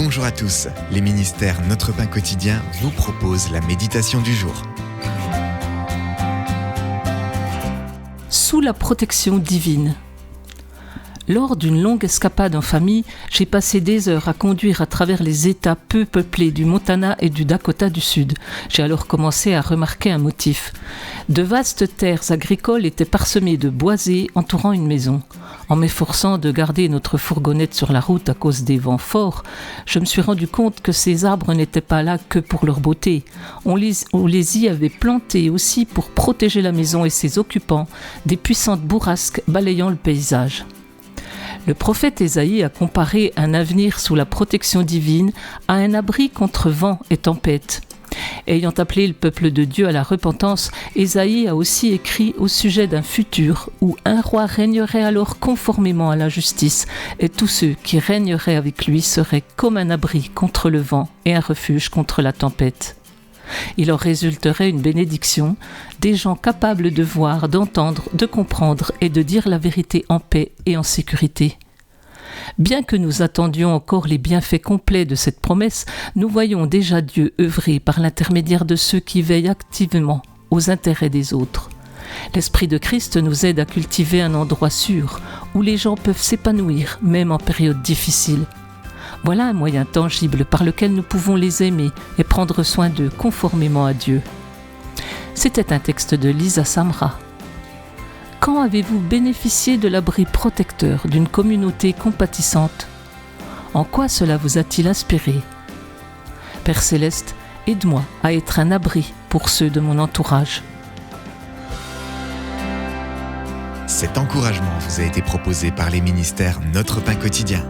Bonjour à tous, les ministères Notre Pain Quotidien vous proposent la méditation du jour. Sous la protection divine. Lors d'une longue escapade en famille, j'ai passé des heures à conduire à travers les États peu peuplés du Montana et du Dakota du Sud. J'ai alors commencé à remarquer un motif. De vastes terres agricoles étaient parsemées de boisés entourant une maison. En m'efforçant de garder notre fourgonnette sur la route à cause des vents forts, je me suis rendu compte que ces arbres n'étaient pas là que pour leur beauté. On les y avait plantés aussi pour protéger la maison et ses occupants des puissantes bourrasques balayant le paysage. Le prophète Ésaïe a comparé un avenir sous la protection divine à un abri contre vent et tempête. Ayant appelé le peuple de Dieu à la repentance, Ésaïe a aussi écrit au sujet d'un futur où un roi régnerait alors conformément à la justice et tous ceux qui régneraient avec lui seraient comme un abri contre le vent et un refuge contre la tempête. Il en résulterait une bénédiction, des gens capables de voir, d'entendre, de comprendre et de dire la vérité en paix et en sécurité. Bien que nous attendions encore les bienfaits complets de cette promesse, nous voyons déjà Dieu œuvrer par l'intermédiaire de ceux qui veillent activement aux intérêts des autres. L'Esprit de Christ nous aide à cultiver un endroit sûr où les gens peuvent s'épanouir, même en période difficile. Voilà un moyen tangible par lequel nous pouvons les aimer et prendre soin d'eux conformément à Dieu. C'était un texte de Lisa Samra. Quand avez-vous bénéficié de l'abri protecteur d'une communauté compatissante ? En quoi cela vous a-t-il inspiré ? Père Céleste, aide-moi à être un abri pour ceux de mon entourage. Cet encouragement vous a été proposé par les ministères Notre Pain Quotidien.